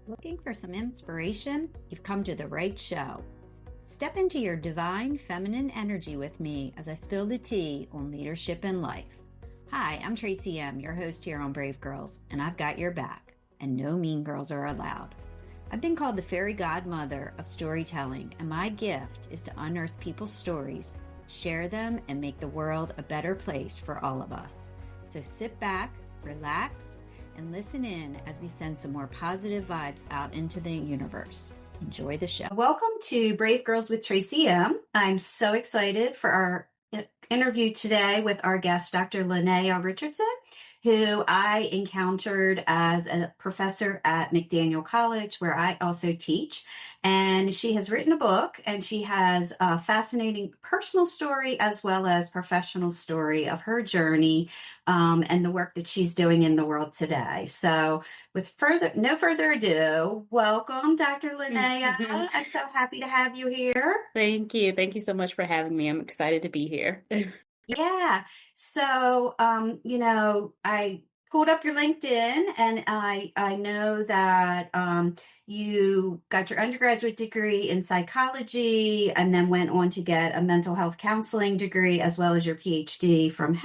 Looking for some inspiration? You've come to the right show. Step into your divine feminine energy with me as I spill the tea on leadership and life. Hi, I'm Tracy M., your host here on Brave Girls, and I've got your back, and no mean girls are allowed. I've been called the fairy godmother of storytelling, and my gift is to unearth people's stories, share them, and make the world a better place for all of us. So sit back, relax, and listen in as we send some more positive vibes out into the universe. Enjoy the show. Welcome to Brave Girls with Tracy M. I'm so excited for our interview today with our guest, Dr. Lyneia Richardson, who I encountered as a professor at McDaniel College, where I also teach. And she has written a book, and she has a fascinating personal story as well as professional story of her journey and the work that she's doing in the world today. So with no further ado, welcome, Dr. Lyneia. I'm so happy to have you here. Thank you. Thank you so much for having me. I'm excited to be here. Yeah. So, I pulled up your LinkedIn, and I know that you got your undergraduate degree in psychology and then went on to get a mental health counseling degree as well as your PhD from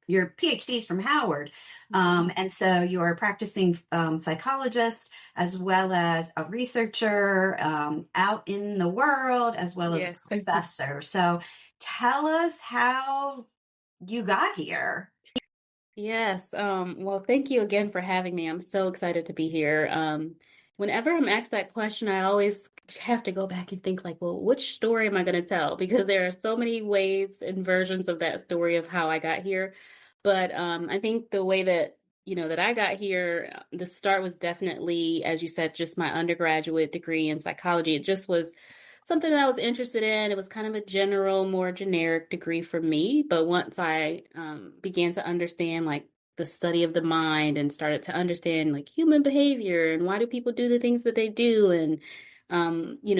your PhDs from Howard. And so you're a practicing psychologist as well as a researcher out in the world as well as a Yes. professor. So tell us how you got here. Yes. Well, thank you again for having me. I'm so excited to be here. Whenever I'm asked that question, I always have to go back and think like, well, which story am I going to tell? Because there are so many ways and versions of that story of how I got here. But I think the way that, that I got here, the start was definitely, as you said, just my undergraduate degree in psychology. It just was something that I was interested in. It was kind of a general, more generic degree for me. But once I began to understand like the study of the mind and started to understand like human behavior and why do people do the things that they do and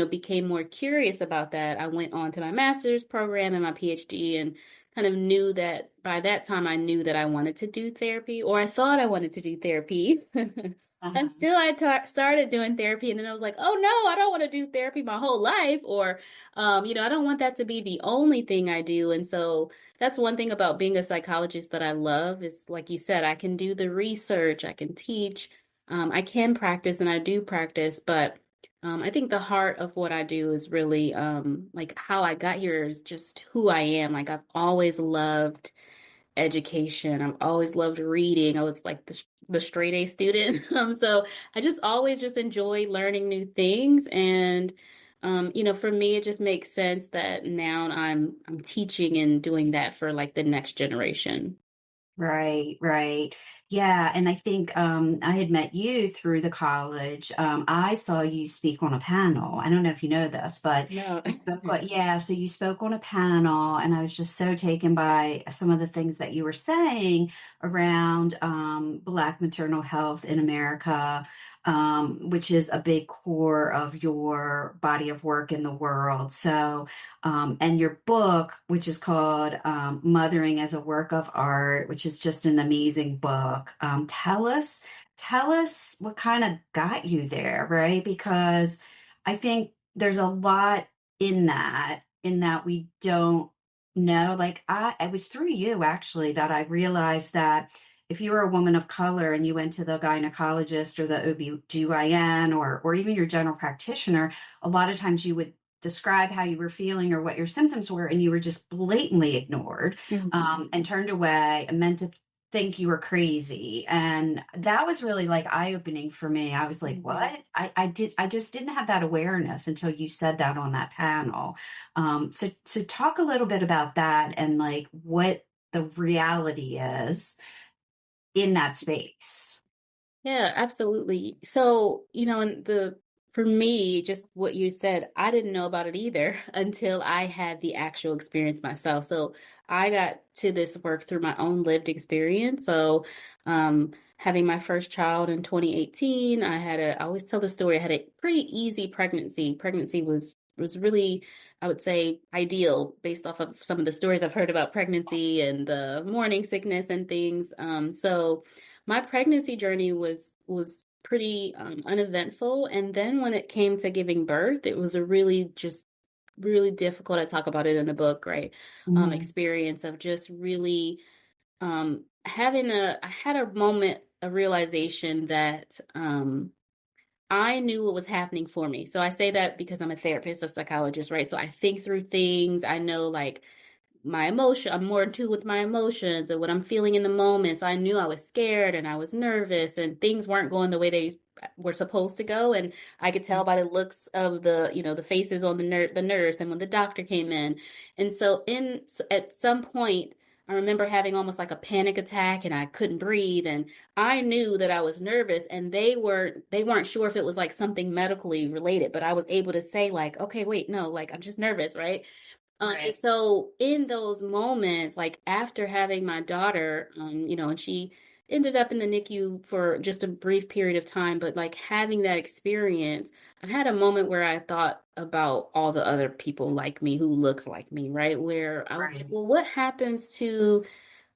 became more curious about that. I went on to my master's program and my PhD and kind of knew that by that time I knew that I wanted to do therapy, or I thought I wanted to do therapy. Uh-huh. Until I started doing therapy, and then I was like, oh no, I don't want to do therapy my whole life, or I don't want that to be the only thing I do. And so that's one thing about being a psychologist that I love is, like you said, I can do the research, I can teach, I can practice, and I do practice, but I think the heart of what I do is really like how I got here is just who I am. Like I've always loved education. I've always loved reading. I was like the straight A student. So I just always just enjoy learning new things. And for me, it just makes sense that now I'm teaching and doing that for like the next generation. Right, right. Yeah, and I think I had met you through the college. I saw you speak on a panel. I don't know if you know this, but No. so you spoke on a panel, and I was just so taken by some of the things that you were saying around Black maternal health in America, which is a big core of your body of work in the world. So, and your book, which is called Mothering as a Work of Art, which is just an amazing book. Tell us what kind of got you there, right? Because I think there's a lot in that we don't know. Like it was through you actually that I realized that if you were a woman of color and you went to the gynecologist or the OB/GYN or even your general practitioner, a lot of times you would describe how you were feeling or what your symptoms were, and you were just blatantly ignored Mhm. and turned away and meant to think you were crazy. And that was really like eye-opening for me. I was like, Mhm. what? I just didn't have that awareness until you said that on that panel. So talk a little bit about that and like what the reality is in that space. Yeah, absolutely. So, and for me, just what you said, I didn't know about it either until I had the actual experience myself. So I got to this work through my own lived experience. So, having my first child in 2018, I always tell the story, I had a pretty easy pregnancy. Pregnancy was really, I would say, ideal based off of some of the stories I've heard about pregnancy and the morning sickness and things. So my pregnancy journey was pretty uneventful. And then when it came to giving birth, it was a really just really difficult. I talk about it in the book, right? Mhm. Experience of just really I had a moment, a realization that I knew what was happening for me. So I say that because I'm a therapist, a psychologist, right? So I think through things. I know like my emotion, I'm more in tune with my emotions and what I'm feeling in the moment. So I knew I was scared and I was nervous and things weren't going the way they were supposed to go. And I could tell by the looks of the faces on the nurse and when the doctor came in. And so at some point, I remember having almost like a panic attack and I couldn't breathe and I knew that I was nervous and they weren't sure if it was like something medically related, but I was able to say like, okay, wait, no, like I'm just nervous, right? And Right. so in those moments, like after having my daughter, and she ended up in the NICU for just a brief period of time, but like having that experience, I had a moment where I thought about all the other people like me who looked like me, right? Where I was like, Right. well, what happens to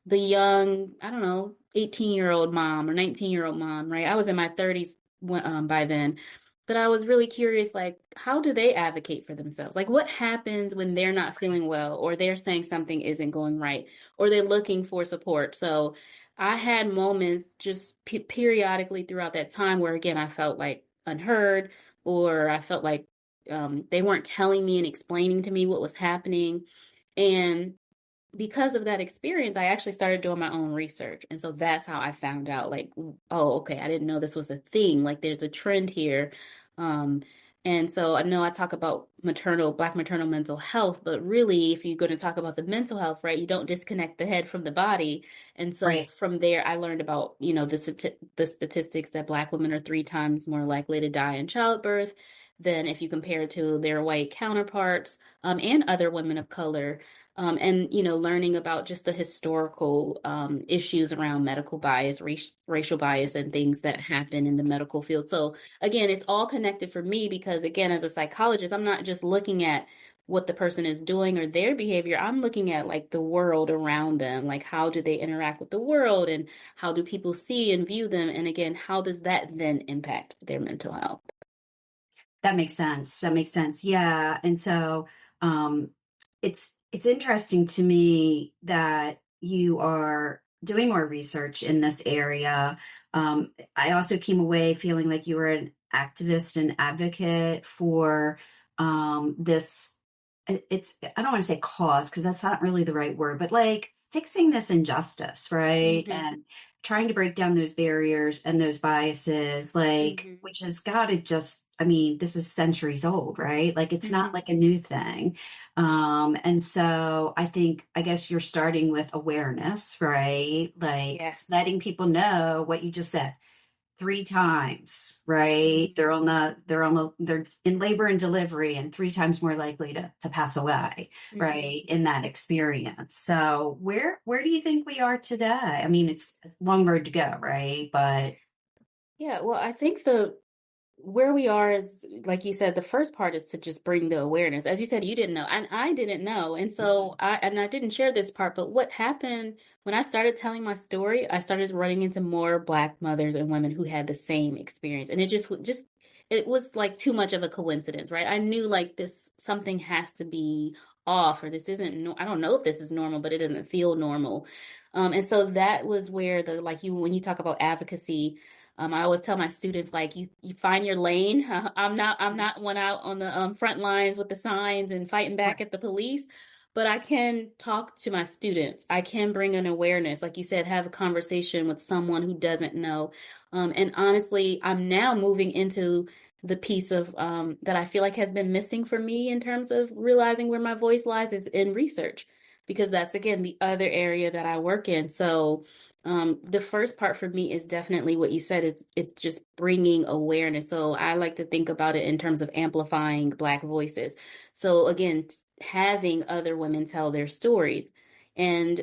the young, I don't know, 18-year-old mom or 19-year-old mom, right? I was in my 30s by then. But I was really curious, like, how do they advocate for themselves? Like, what happens when they're not feeling well, or they're saying something isn't going right, or they're looking for support? So I had moments just periodically throughout that time where, again, I felt like unheard, or I felt like they weren't telling me and explaining to me what was happening. And because of that experience, I actually started doing my own research. And so that's how I found out, like, oh, okay, I didn't know this was a thing. Like, there's a trend here. Um, and so I know I talk about Black maternal mental health, but really, if you're going to talk about the mental health, right, you don't disconnect the head from the body. And so Right. from there, I learned about, the statistics that Black women are 3 times more likely to die in childbirth than if you compare it to their white counterparts, and other women of color, and learning about just the historical issues around medical bias, racial bias, and things that happen in the medical field. So again, it's all connected for me because again, as a psychologist, I'm not just looking at what the person is doing or their behavior. I'm looking at like the world around them, like how do they interact with the world and how do people see and view them? And again, how does that then impact their mental health? That makes sense. That makes sense. Yeah. And so um it's interesting to me that you are doing more research in this area. I also came away feeling like you were an activist and advocate for this it's I don't want to say cause because that's not really the right word, but like fixing this injustice, right? Hmm. And trying to break down those barriers and those biases, like, Hmm. which has got to just, I mean, this is centuries old, right? Like, it's not Hmm. like a new thing. And so I guess you're starting with awareness, right? Like Yes. letting people know what you just said 3 times, right? Hmm. They're in labor and delivery and 3 times more likely to pass away, Hmm. right? In that experience. So where do you think we are today? I mean, it's a long road to go, right? But Yeah, well, I think the where we are is like you said, the first part is to just bring the awareness. As you said, you didn't know and I didn't know, and so I didn't share this part, but what happened when I started telling my story, I started running into more Black mothers and women who had the same experience, and it just it was like too much of a coincidence, right? I knew like this something has to be off, or this isn't I don't know if this is normal, but it doesn't feel normal. And so that was where the like you when you talk about advocacy, I always tell my students like you find your lane. I'm not one out on the front lines with the signs and fighting back at the police, but I can talk to my students. I can bring an awareness, like you said, have a conversation with someone who doesn't know. And honestly, I'm now moving into the piece of that I feel like has been missing for me in terms of realizing where my voice lies is in research, because that's again the other area that I work in. So the first part for me is definitely what you said is it's just bringing awareness. So I like to think about it in terms of amplifying Black voices. So again, having other women tell their stories. And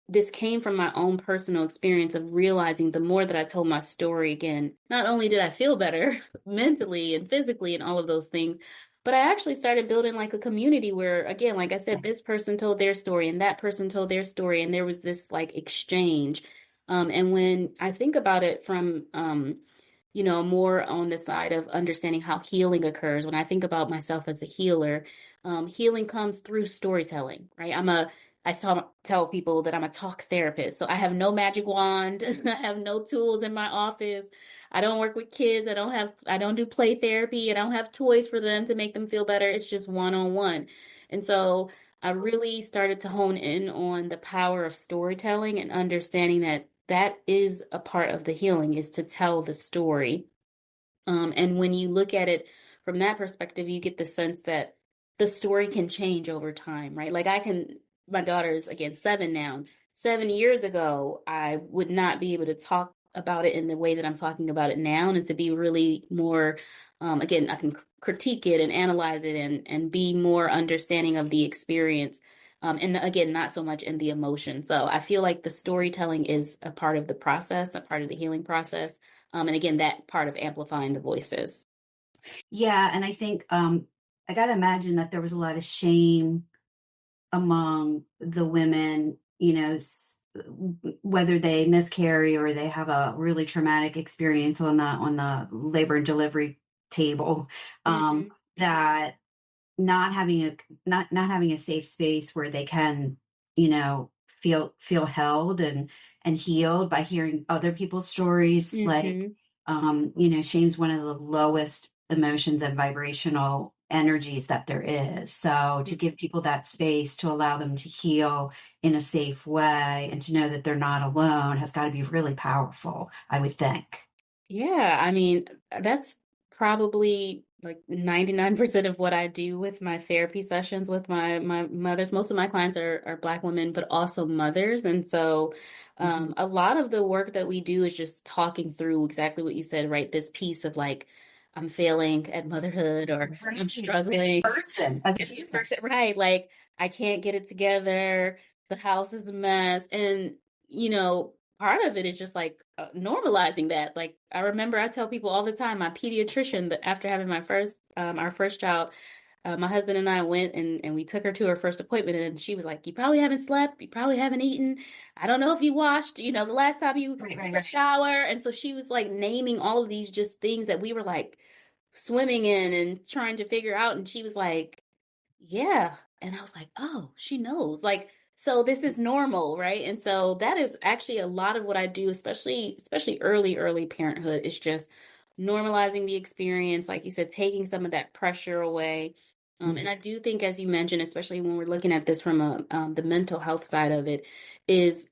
this came from my own personal experience of realizing the more that I told my story again, not only did I feel better mentally and physically and all of those things, but I actually started building like a community where, again, like I said, this person told their story and that person told their story, and there was this like exchange. And when I think about it from more on the side of understanding how healing occurs. When I think about myself as a healer, healing comes through storytelling, right? Tell people that I'm a talk therapist. So I have no magic wand. I have no tools in my office. I don't work with kids. I don't do play therapy. I don't have toys for them to make them feel better. It's just one-on-one. And so I really started to hone in on the power of storytelling and understanding that that is a part of the healing, is to tell the story. And when you look at it from that perspective, you get the sense that the story can change over time, right? My daughter is again 7 now. 7 years ago, I would not be able to talk about it in the way that I'm talking about it now, and to be really more, again, I can critique it and analyze it and be more understanding of the experience. And again, not so much in the emotion. So I feel like the storytelling is a part of the process, a part of the healing process. And again, that part of amplifying the voices. Yeah, and I think I got to imagine that there was a lot of shame among the women, whether they miscarry or they have a really traumatic experience on the labor and delivery table, Mm-hmm. that not having a safe space where they can, feel held and healed by hearing other people's stories. Like, Mm-hmm. shame's one of the lowest emotions and vibrational energies that there is. So to give people that space to allow them to heal in a safe way and to know that they're not alone has got to be really powerful, I would think. Yeah, I mean, that's probably like 99% of what I do with my therapy sessions with my mothers. Most of my clients are Black women, but also mothers. And so Mhm. a lot of the work that we do is just talking through exactly what you said, right? This piece of like, I'm failing at motherhood, or I'm Right. struggling Person as a as a human. person, right? Like, I can't get it together. The house is a mess. And, part of it is just like normalizing that. Like, I remember I tell people all the time, my pediatrician, that after having our first child, my husband and I went and we took her to her first appointment, and she was like, "You probably haven't slept. You probably haven't eaten. I don't know if you washed, the last time you Right, took right, a right. shower." And so she was like naming all of these just things that we were like swimming in and trying to figure out. And she was like, yeah. And I was like, oh, she knows. Like, so this is normal, right? And so that is actually a lot of what I do, especially early parenthood, is just normalizing the experience, like you said, taking some of that pressure away. And Mhm. I do think, as you mentioned, especially when we're looking at this from the mental health side of it, it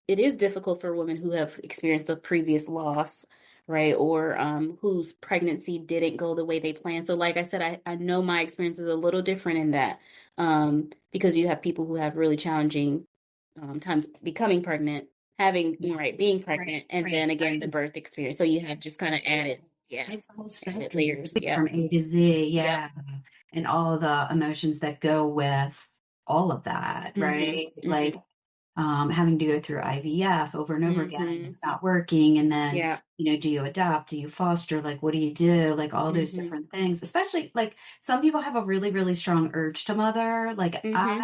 is difficult for women who have experienced a previous loss, right? Or whose pregnancy didn't go the way they planned. So, like I said, I know my experience is a little different in that, because you have people who have really challenging times becoming pregnant, right, being Right, pregnant, and right, then again, the right. birth experience. So you have just kind of yeah, It's a whole added spectrum layers. Yep. from A to Z, Yep. yeah. And all of the emotions that go with all of that, Mm-hmm. right? Like Mm-hmm. having to go through IVF over and over again, and Mm-hmm. it's not working. And then, Yeah. do you adopt? Do you foster? Like, what do you do? Like all those Mm-hmm. different things, especially like some people have a really, really strong urge to mother. Like Mm-hmm.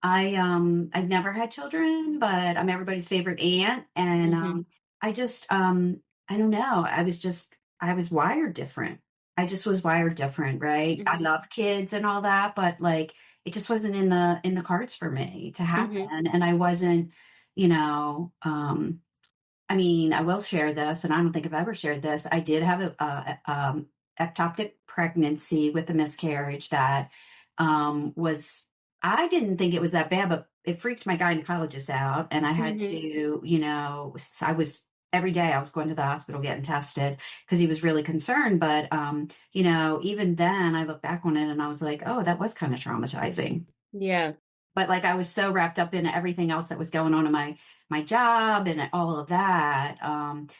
I've never had children, but I'm everybody's favorite aunt. And Mm-hmm. I just I don't know. I was wired different. I just was wired different, right? I Mm-hmm. love kids and all that, but like it just wasn't in the cards for me to Mm-hmm. happen. And I wasn't, you know, I mean, I will share this, and I don't think I've ever shared this. I did have a ectopic pregnancy with a miscarriage that was, I didn't think it was that bad, but it freaked my gynecologist out. And I had Mm-hmm. to, I was, every day I was going to the hospital getting tested because he was really concerned. But, even then I look back on it and I was like, oh, that was kind of traumatizing, Yeah. but like I was so wrapped up in everything else that was going on in my job and all of that. And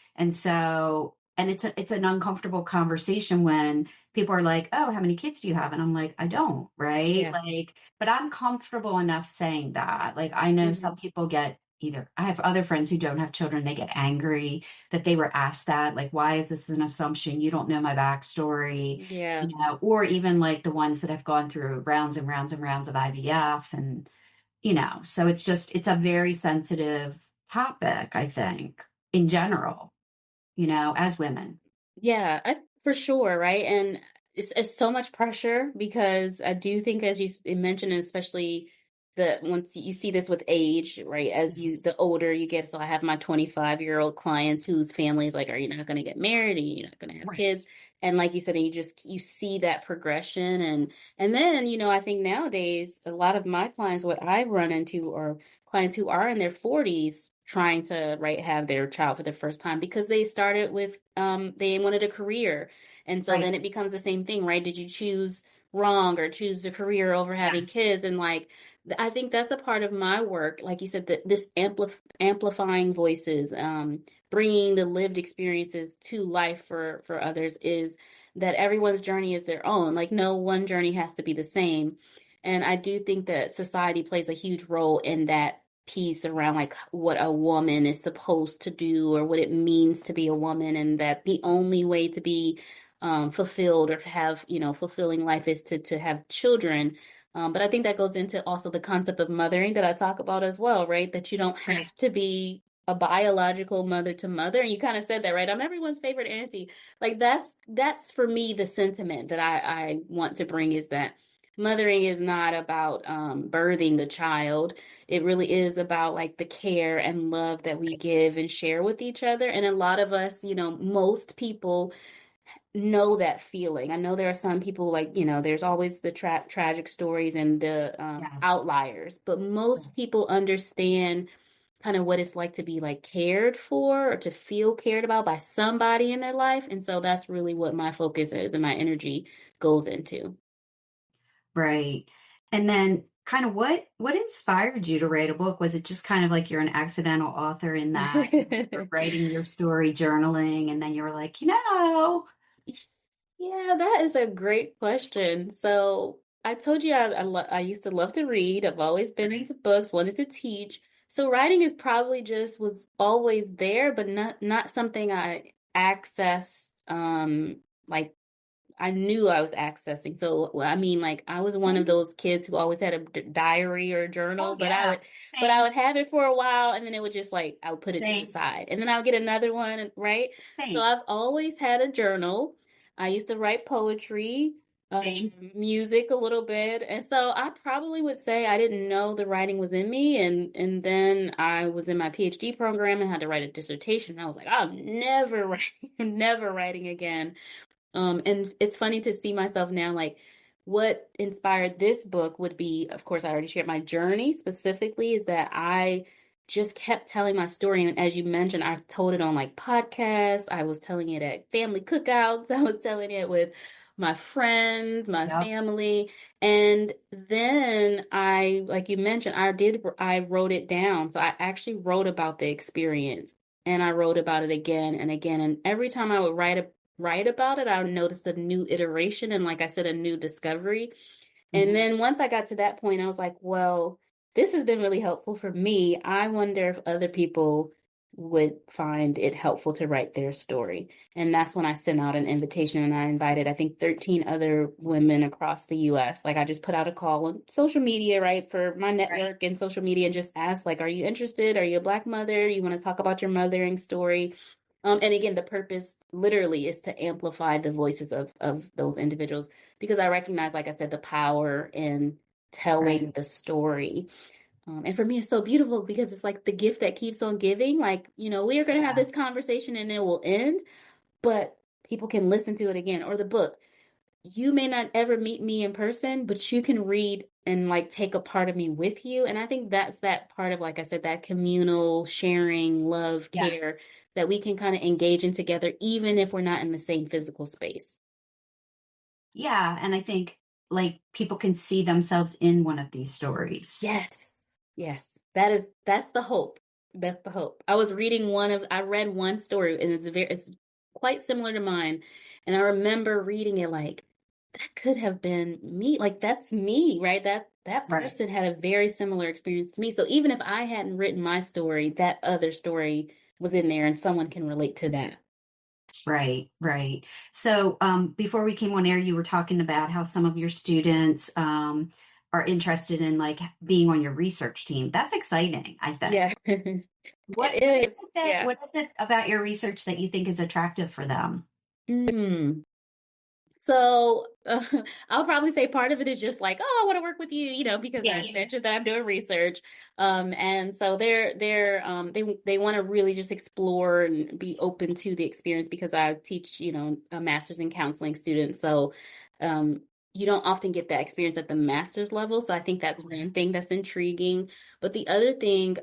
it's an uncomfortable conversation when people are like, oh, how many kids do you have? And I'm like, I don't, right? Yeah. Like, but I'm comfortable enough saying that. Like, I know Mm-hmm. some people get either, I have other friends who don't have children, they get angry that they were asked that. Like, why is this an assumption? You don't know my backstory, Yeah. or even like the ones that have gone through rounds and rounds and rounds of IVF. And so it's a very sensitive topic, I think, in general, as women. Yeah, for sure, right? And it's so much pressure because I do think, as you mentioned, and especially the once you see this with age, right? As the Yes. older you get, so I have my 25-year-old clients whose family is like, "Are you not going to get married? Are you not going to have Right. kids?" And like you said, and you see that progression, and then I think nowadays a lot of my clients, what I run into are clients who are in their 40s trying to have their child for the first time because they started with they wanted a career, and so then Right. it becomes the same thing, right? Did you choose wrong or choose the career over having Yes. kids? And I think that's a part of my work, like you said, that this amplifying voices, bringing the lived experiences to life for others, is that everyone's journey is their own. Like no one journey has to be the same. And I do think that society plays a huge role in that piece around like what a woman is supposed to do or what it means to be a woman, and that the only way to be fulfilled or have fulfilling life is to have children. But I think that goes into also the concept of mothering that I talk about as well, right? That you don't Right. have to be a biological mother to mother. And you kind of said that, right? I'm everyone's favorite auntie. Like that's for me the sentiment that I want to bring, is that mothering is not about birthing a child. It really is about like the care and love that we give and share with each other. And a lot of us, most people know that feeling. I know there are some people, like, there's always the tragic stories and the Yes. outliers, but most people understand kind of what it's like to be like cared for or to feel cared about by somebody in their life. And so that's really what my focus is and my energy goes into. Right. And then kind of what inspired you to write a book? Was it just kind of like you're an accidental author in that you're writing your story, journaling, and then you were like, Yeah, that is a great question. So I told you I used to love to read. I've always been Right. into books, wanted to teach. So writing is probably just was always there, but not something I accessed like I knew I was accessing. So, well, I mean, like I was one of Mhm. those kids who always had a diary or a Oh journal, yeah. but I Same, would have it for a while, and then it would just like I would put it to the same, side, and then I would get another one, right? So same, I've always had a journal. I used to write poetry, same. music a little bit, and so I probably would say I didn't know the writing was in me, and then I was in my PhD program and had to write a dissertation. And I was like, I'm never writing, never writing again. And it's funny to see myself now, like what inspired this book would be, of course, I already shared my journey specifically, is that I just kept telling my story. And as you mentioned, I told it on like podcasts, I was telling it at family cookouts, I was telling it with my friends, my Yep. family. And then like you mentioned, I wrote it down. So I actually wrote about the experience, and I wrote about it again and again. And every time I would write about it, I noticed a new iteration and, like I said, a new discovery. And Mhm. then once I got to that point, I was like, well, this has been really helpful for me. I wonder if other people would find it helpful to write their story. And that's when I sent out an invitation and I invited, I think, 13 other women across the US. Like I just put out a call on social media, right, for my Right. network and social media, and just asked, like, are you interested? Are you a Black mother? You want to talk about your mothering story? And again, the purpose literally is to amplify the voices of those individuals, because I recognize, like I said, the power in telling Right. the story. And for me, it's so beautiful because it's like the gift that keeps on giving. Like, we are going to have this Yes. conversation and it will end, but people can listen to it again. Or the book, you may not ever meet me in person, but you can read and like take a part of me with you. And I think that's that part of, like I said, that communal sharing, love, Yes. care that we can kind of engage in together, even if we're not in the same physical space. Yeah. And I think like people can see themselves in one of these stories. Yes. Yes. That's the hope. That's the hope. I read one story, and it's quite similar to mine. And I remember reading it like, that could have been me. Like that's me, right? That Right. person had a very similar experience to me. So even if I hadn't written my story, that other story was in there and someone can relate to that. Right, right. So, before we came on air, you were talking about how some of your students are interested in like being on your research team. That's exciting, I think. Yeah. It What is is. it that Yeah. what is it about your research that you think is attractive for them? Mm. So I'll probably say part of it is just like, oh, I want to work with you, because I mentioned that I'm doing research. And so they want to really just explore and be open to the experience because I teach, a master's in counseling student. So um, you don't often get that experience at the master's level. So I think that's one thing that's intriguing. But the other thing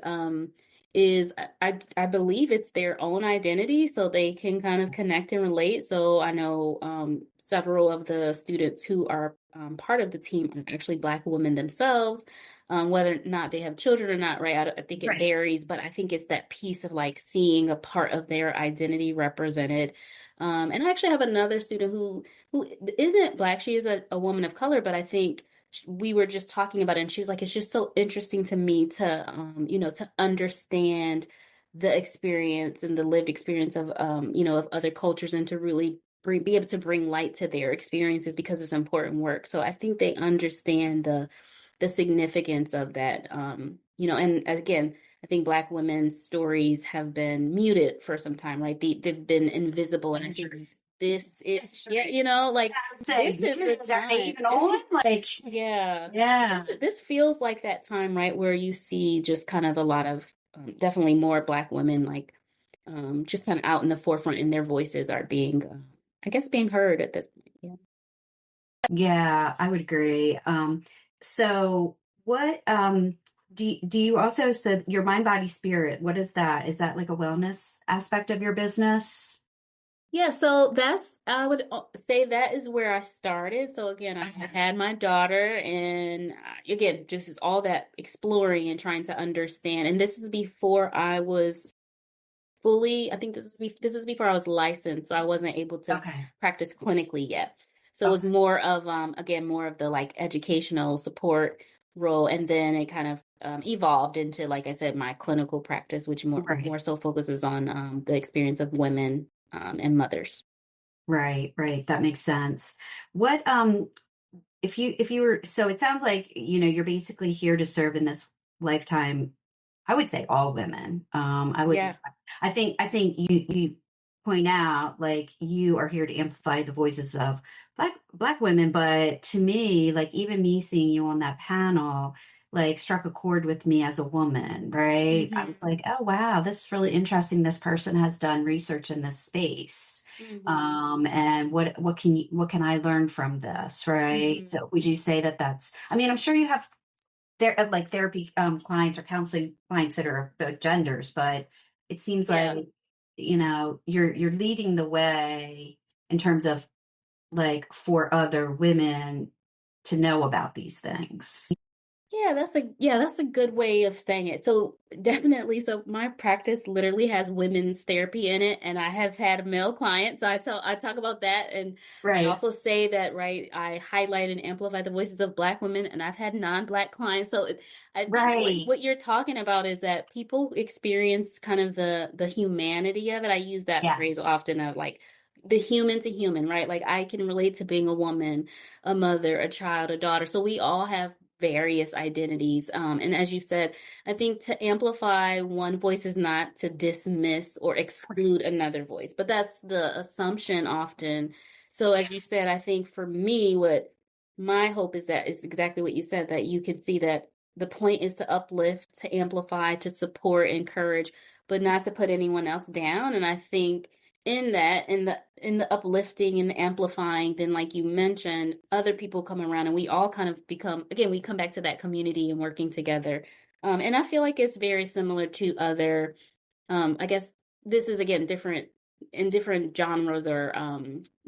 is I believe it's their own identity, so they can kind of connect and relate. So I know several of the students who are part of the team are actually Black women themselves. Whether or not they have children or not, right? I think it varies, but I think it's that piece of like seeing a part of their identity represented. And I actually have another student who isn't Black. She is a woman of color, but I think we were just talking about it, and she was like, it's just so interesting to me to to understand the experience and the lived experience of of other cultures, and to really be able to bring light to their experiences because it's important work. So I think they understand the significance of that. And again, I think Black women's stories have been muted for some time, right? They've been invisible, and I think this is, yeah, like this is the Are they time. even on? Like, Yeah. yeah. This feels like that time, right, where you see just kind of a lot of definitely more Black women, like just kind of out in the forefront, and their voices are being, I guess, being heard at this point. Yeah. Yeah, I would agree. So what do you also said your mind, body, spirit, what is that? Is that like a wellness aspect of your business? Yeah, so I would say that is where I started. So again, I had my daughter, and again, just is all that exploring and trying to understand. And this is before I was fully, I think this is before I was licensed, so I wasn't able to Okay. practice clinically yet. So it was Okay. more of again, more of the like educational support role, and then it kind of evolved into, like I said, my clinical practice, which Right. more so focuses on the experience of women and mothers. Right, right. That makes sense. What if you were, so it sounds like, you're basically here to serve in this lifetime. I would say all women. I wouldn't, Yeah. I think you point out like you are here to amplify the voices of black women, but to me, like even me seeing you on that panel, like struck a chord with me as a woman, right? I was Hmm. like, oh wow, this is really interesting. This person has done research in this space. Hmm. And what can I learn from this, right? Hmm. So would you say that that's, I mean, I'm sure you have there like therapy clients or counseling clients that are the genders, but it seems Yeah. like you're leading the way in terms of like for other women to know about these things. That's a good way of saying it. So definitely, so my practice literally has women's therapy in it, and I have had male clients. So I talk about that, and I Right. also say that, right, I highlight and amplify the voices of Black women, and I've had non-Black clients. So I think Right. what you're talking about is that people experience kind of the humanity of it. I use that Yes. phrase often, of like the human to human, right? Like I can relate to being a woman, a mother, a child, a daughter. So we all have various identities. And as you said, I think to amplify one voice is not to dismiss or exclude another voice, but that's the assumption often. So as you said, I think for me, what my hope is that is exactly what you said, that you can see that the point is to uplift, to amplify, to support, encourage, but not to put anyone else down. And I think in that, in the uplifting and the amplifying, then like you mentioned, other people come around, and we all kind of become, again, we come back to that community and working together. And I feel like it's very similar to other, I guess this is again different in different genres or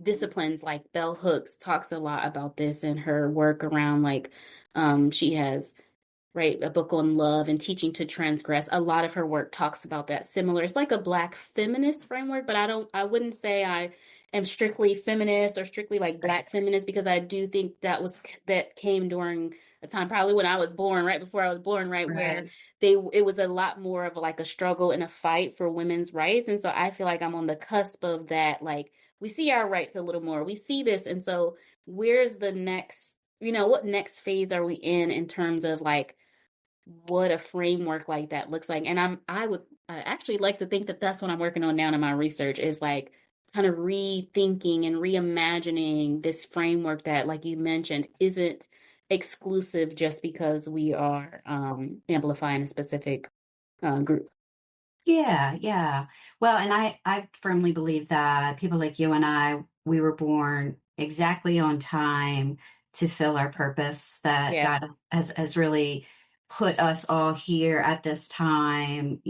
disciplines. Like Bell Hooks talks a lot about this in her work around, like she has, right, a book on love and teaching to transgress. A lot of her work talks about that similar. It's like a Black feminist framework, but I wouldn't say I am strictly feminist or strictly like Black feminist, because I do think that came during a time probably when I was born, right before I was born, right, where Right. it was a lot more of like a struggle and a fight for women's rights. And so I feel like I'm on the cusp of that. Like we see our rights a little more. We see this. And so where's the next, what next phase are we in terms of like what a framework like that looks like? And I would actually like to think that that's what I'm working on now in my research, is like kind of rethinking and reimagining this framework that, like you mentioned, isn't exclusive just because we are amplifying a specific group. Yeah, yeah. Well, and I firmly believe that people like you and I, we were born exactly on time to fill our purpose, that Yeah. God has really put us all here at this time,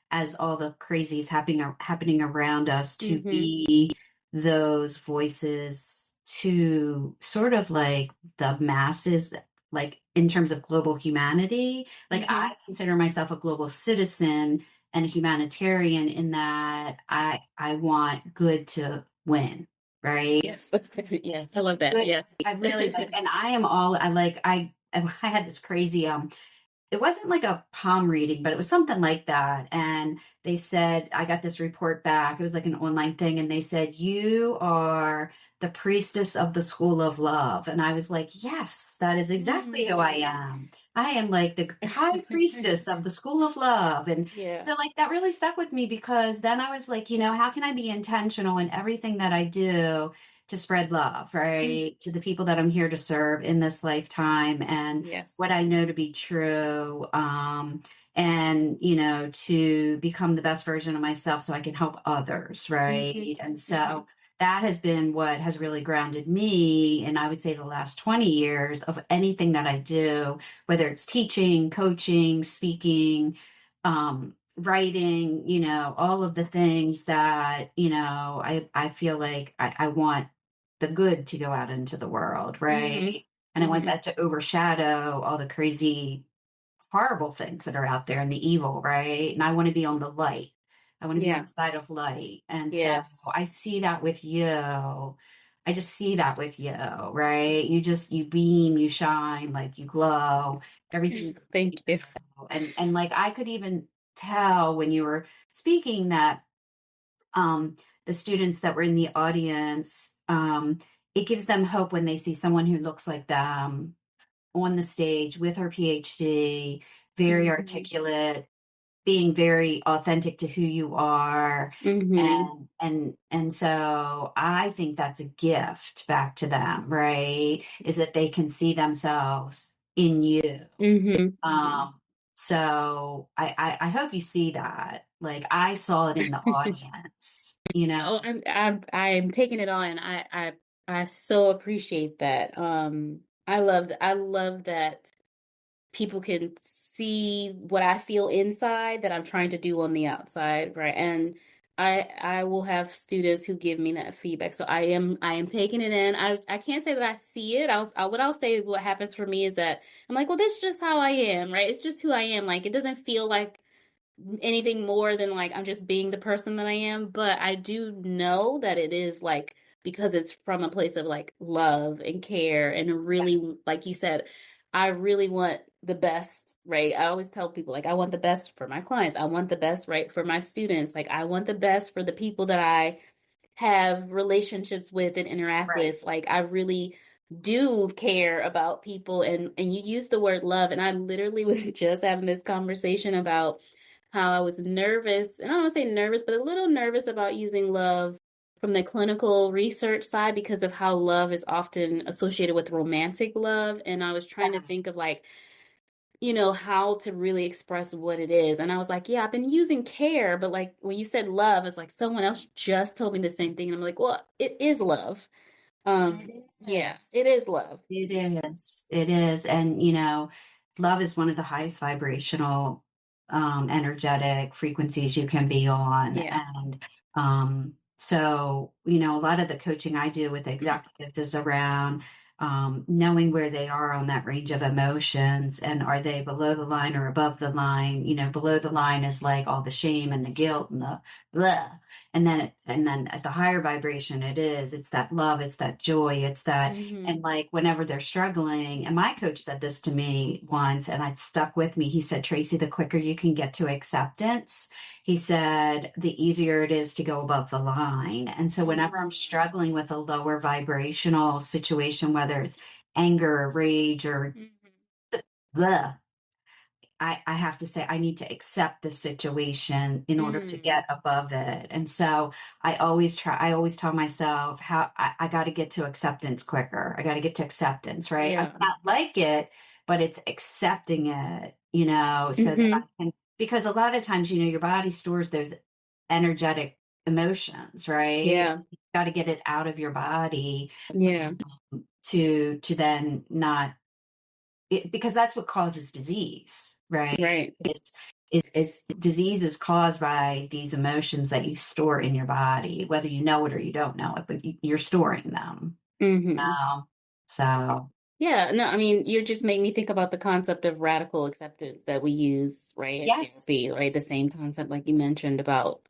as all the crazies happening around us, to Mm-hmm. be those voices to sort of like the masses, like in terms of global humanity. Like Mm-hmm. I consider myself a global citizen and a humanitarian in that I want good to win, right? Yes. Yes. I love that. Good. Yeah. I really like, and I am all I like. I had this crazy it wasn't like a palm reading, but it was something like that. And they said, I got this report back. It was like an online thing. And they said, you are the priestess of the school of love. And I was like, yes, that is exactly who I Mm. am. I am like the high priestess of the school of love. And Yeah. so, like, that really stuck with me because then I was like, how can I be intentional in everything that I do to spread love, Mm. right? To the people that I'm here to serve in this lifetime. And Yes. what I know to be true, and to become the best version of myself so I can help others, Mm-hmm. right? And Mm-hmm. so that has been what has really grounded me, and I would say the last 20 years of anything that I do, whether it's teaching, coaching, speaking, writing, all of the things that I feel like I want the good to go out into the world, Mm-hmm. right? And I want Mm-hmm. that to overshadow all the crazy, horrible things that are out there and the evil, right? And I want to be on the light. I want to be on Yeah. the side of light. And so Yes. I see that with you. I just see that with you, right? You beam, you shine, like you glow, everything. Thank you. And like I could even tell when you were speaking that um, the students that were in the audience, it gives them hope when they see someone who looks like them on the stage with her PhD, very Mm-hmm. articulate, being very authentic to who you are. Mm-hmm. And so I think that's a gift back to them, right? Is that they can see themselves in you. Mm-hmm. Um, so I hope you see that. Like I saw it in the audience, Oh, I'm taking it on. I so appreciate that. I love that people can see what I feel inside that I'm trying to do on the outside, right? And I will have students who give me that feedback. So I am taking it in. I can't say that I see it. What I'll say what happens for me is that I'm like, well, this is just how I am, right? It's just who I am. Like it doesn't feel like anything more than like I'm just being the person that I am, but I do know that it is like because it's from a place of like love and care and really like you said, I really want the best, right? I always tell people like I want the best for my clients. I want the best, right, for my students. Like I want the best for the people that I have relationships with and interact right. with. Like I really do care about people and you use the word love and I literally was just having this conversation about how I was nervous, and I don't want to say nervous, but a little nervous about using love from the clinical research side because of how love is often associated with romantic love. And I was trying to think of like, how to really express what it is. And I was like, yeah, I've been using care, but like when you said love, it's like someone else just told me the same thing. And I'm like, well, it is love. It Yeah, is. it is love. It is. It is. And, love is one of the highest vibrational, energetic frequencies you can be on. Yeah. And so, a lot of the coaching I do with executives is around knowing where they are on that range of emotions and are they below the line or above the line? Below the line is like all the shame and the guilt and the blah. And then at the higher vibration, it's that love, it's that joy, it's that, Hmm. and like whenever they're struggling, and my coach said this to me once, and it stuck with me. He said, Tracy, the quicker you can get to acceptance, he said, the easier it is to go above the line. And so whenever I'm struggling with a lower vibrational situation, whether it's anger or rage or Hmm. blah, I have to say I need to accept the situation in order to Mm, get above it. And so I always tell myself how I got to get to acceptance quicker. I got to get to acceptance, right? I yeah. may not like it, but it's accepting it, you know, so that I Hmm. can, because a lot of times, you know, your body stores those energetic emotions, right? Yeah. You've got to get it out of your body Yeah. to then not because that's what causes disease, right? Right. Is disease is caused by these emotions that you store in your body, whether you know it or you don't know it, but you're storing them. Hmm. Um, so Yeah, no, I mean, you're just making me think about the concept of radical acceptance that we use, right, in yes, therapy, right? The same concept like you mentioned about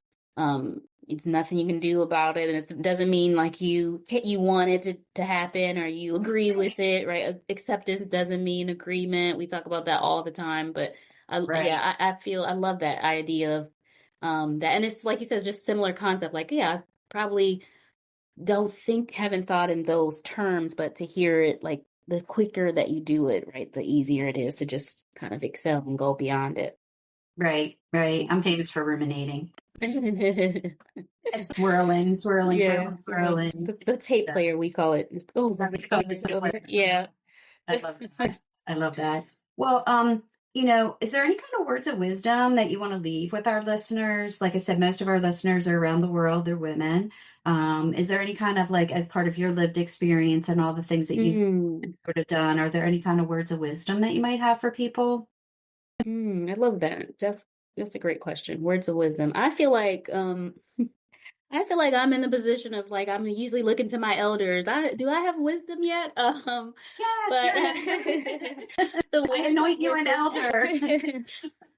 it's nothing you can do about it, and it doesn't mean like you want it to happen or you agree with it, right? Acceptance doesn't mean agreement. We talk about that all the time, but right, yeah, I feel I love that idea of that, and it's like you said, it's just similar concept. Like, yeah, I probably haven't thought in those terms, but to hear it, like the quicker that you do it, right, the easier it is to just kind of excel and go beyond it. right, right. I'm famous for ruminating and swirling, Yeah, swirling, swirling. the tape So, player we call it. Just is that what you over call here, it? over here. Yeah. I love that. I love that. Well, you know, is there any kind of words of wisdom that you want to leave with our listeners? Like I said, most of our listeners are around the world, they're women. Is there any kind of like, as part of your lived experience and all the things that you've Mm, sort of done, are there any kind of words of wisdom that you might have for people? I love that. That's a great question. Words of wisdom. I feel like I'm in the position of like I'm usually looking to my elders. I have wisdom yet? Yes, But you're an elder. the I words of anoint you an wisdom, elder.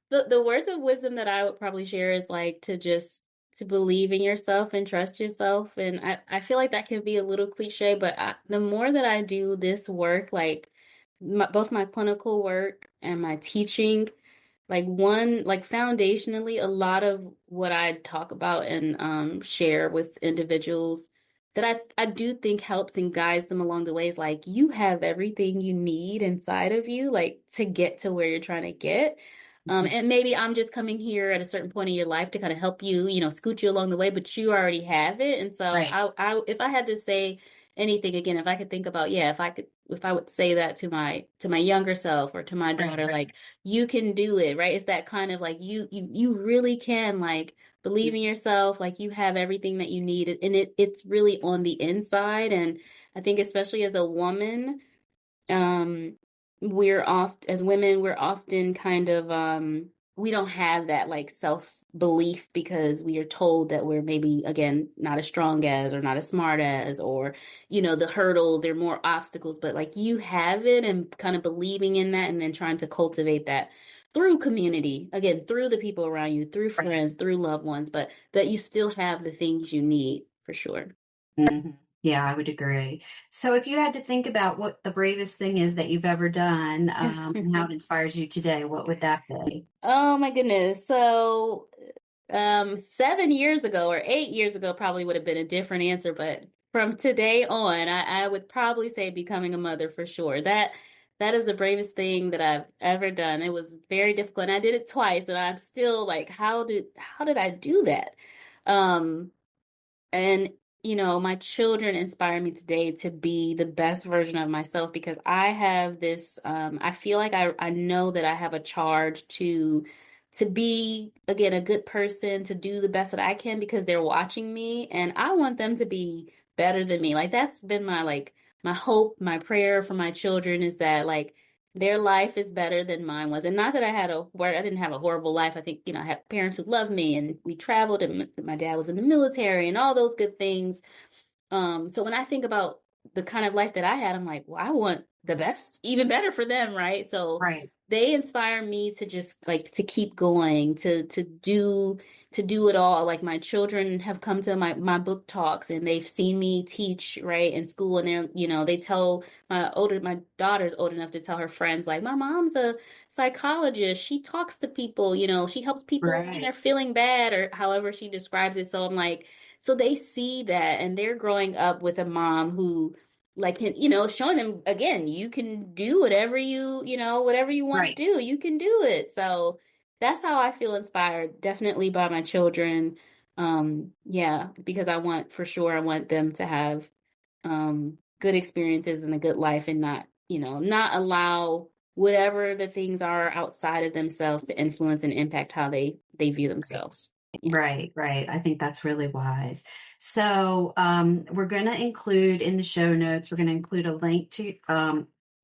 the words of wisdom that I would probably share is like to just to believe in yourself and trust yourself. And I feel like that can be a little cliche, but the more that I do this work, like both my clinical work and my teaching, like foundationally, a lot of what I talk about and share with individuals that I do think helps and guides them along the way is like you have everything you need inside of you, like to get to where you're trying to get. And maybe I'm just coming here at a certain point in your life to kind of help you, scoot you along the way, but you already have it. And so Right, if I had to say anything again, if I could think about, yeah, if I would say that to my younger self or to my right, daughter, like you can do it, right? It's that kind of like you really can like believe in yourself, like you have everything that you need, and it's really on the inside. And I think especially as a woman, um we're oft as women we're often kind of we don't have that like self belief because we are told that we're maybe again not as strong as or not as smart as or the hurdles, there are more obstacles, but like you have it and kind of believing in that and then trying to cultivate that through community, again through the people around you, through right. friends, through loved ones, but that you still have the things you need for sure. Mhm. Yeah, I would agree. So, if you had to think about what the bravest thing is that you've ever done, and how it inspires you today, what would that be? Oh my goodness. So, 7 years ago or 8 years ago probably would have been a different answer, but from today on, I would probably say becoming a mother for sure. That is the bravest thing that I've ever done. It was very difficult, and I did it twice, and I'm still like, how did I do that? Um, and, my children inspire me today to be the best version of myself because I have this, I feel like I know that I have a charge to be, again, a good person, to do the best that I can because they're watching me and I want them to be better than me. Like that's been my hope, my prayer for my children is that like their life is better than mine was. And not that where I didn't have a horrible life. I think, I had parents who loved me and we traveled and my dad was in the military and all those good things. So when I think about the kind of life that I had, I'm like, well, I want the best, even better for them, right? So Right, they inspire me to just like to keep going, to do it all. Like my children have come to my book talks and they've seen me teach, right, in school, and they tell my daughter's old enough to tell her friends, like, my mom's a psychologist. She talks to people, she helps people when they're right, feeling bad or however she describes it. So I'm like, so they see that and they're growing up with a mom who like, showing them again, you can do whatever whatever you want to Right. do, you can do it. So that's how I feel inspired, definitely by my children. Yeah, because I want them to have good experiences and a good life, and not allow whatever the things are outside of themselves to influence and impact how they view themselves. Yeah. Right, right. I think that's really wise. So, we're going to include in the show notes, we're going to include a link to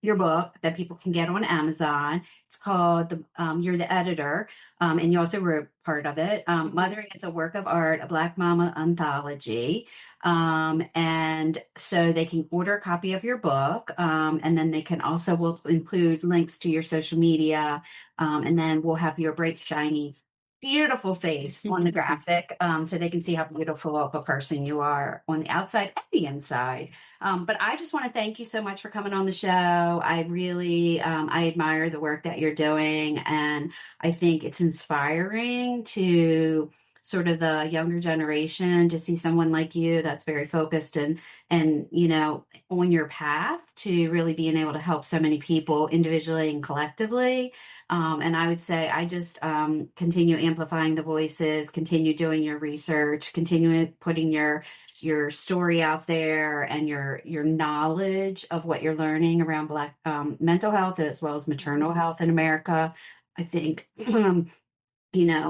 your book that people can get on Amazon. It's called You're the Editor, and you also wrote part of it. Mhm. Mothering is a Work of Art, a Black Mama Anthology. And so they can order a copy of your book, and then they can also, will include links to your social media, and then we'll have your bright, shiny beautiful face on the graphic, so they can see how beautiful of a person you are on the outside and the inside. But I just want to thank you so much for coming on the show. I really, I admire the work that you're doing, and I think it's inspiring to sort of the younger generation to see someone like you that's very focused and on your path to really being able to help so many people individually and collectively. And I would say I just continue amplifying the voices, continue doing your research, continue putting your story out there and your knowledge of what you're learning around Black mental health as well as maternal health in America. I think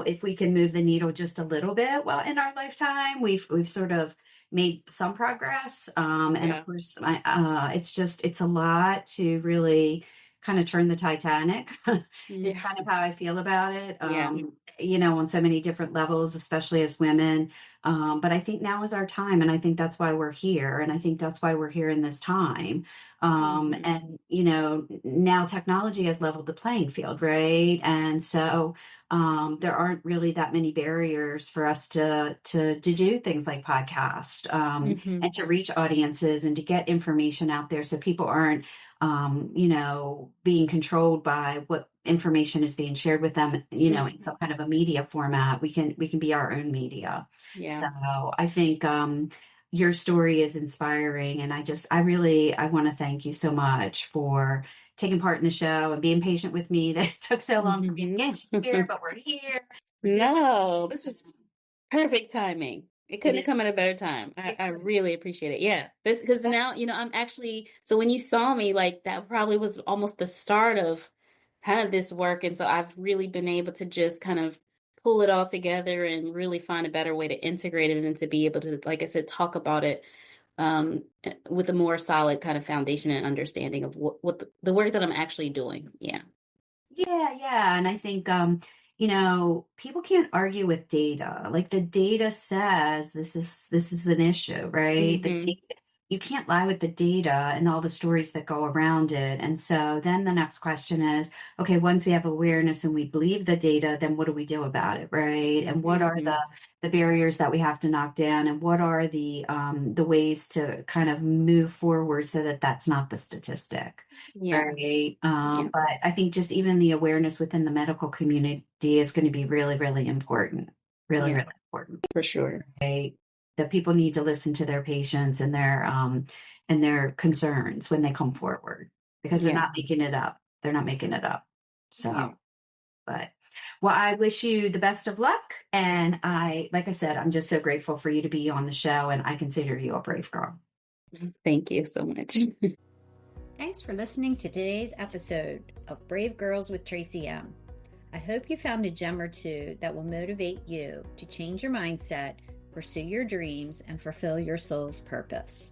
if we can move the needle just a little bit, well, in our lifetime, we've sort of made some progress. And of Yeah. course, it's a lot to really kind of turn the Titanic is Yeah. kind of how I feel about it. Yeah. On so many different levels, especially as women. But I think now is our time, and I think that's why we're here, and I think that's why we're here in this time. Mhm. And now technology has leveled the playing field, right? And so there aren't really that many barriers for us to do things like podcast, Mhm. and to reach audiences and to get information out there, so people aren't being controlled by what information is being shared with them, in Mhm. some kind of a media format. We can be our own media. Yeah. So I think your story is inspiring, and I want to thank you so much for taking part in the show and being patient with me that it took so long for me to get you here, but we're here. We're doing No, this is perfect timing. It it couldn't have is come at a better time. I, it, I really appreciate it. Yeah. This because now, I'm actually, so when you saw me, like that probably was almost the start of kind of this work. And so I've really been able to just kind of pull it all together and really find a better way to integrate it and to be able to, like I said, talk about it with a more solid kind of foundation and understanding of what the work that I'm actually doing. Yeah. Yeah. And I think, people can't argue with data. Like the data says this is an issue, right? The Hmm. data, you can't lie with the data and all the stories that go around it. And so then the next question is, okay, once we have awareness and we believe the data, then what do we do about it, right? And what are Hmm. the barriers that we have to knock down, and what are the ways to kind of move forward so that that's not the statistic. Yeah. Right. Yeah. But I think just even the awareness within the medical community is going to be really, really important. Really, Yeah. really important. For sure. Right. That people need to listen to their patients and their concerns when they come forward, because they're Yeah. not making it up. They're not making it up. Yeah. So, but well, I wish you the best of luck. And like I said, I'm just so grateful for you to be on the show, and I consider you a brave girl. Thank you so much. Thanks for listening to today's episode of Brave Girls with Tracy M. I hope you found a gem or two that will motivate you to change your mindset, pursue your dreams, and fulfill your soul's purpose.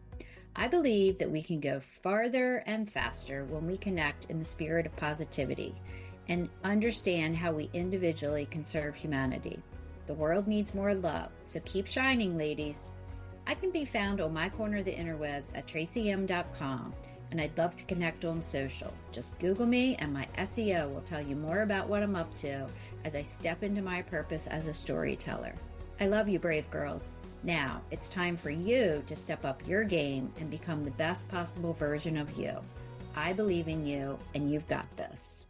I believe that we can go farther and faster when we connect in the spirit of positivity and understand how we individually can serve humanity. The world needs more love, so keep shining, ladies. I can be found on my corner of the interwebs at tracym.com, and I'd love to connect on social. Just Google me, and my SEO will tell you more about what I'm up to as I step into my purpose as a storyteller. I love you, brave girls. Now, it's time for you to step up your game and become the best possible version of you. I believe in you, and you've got this.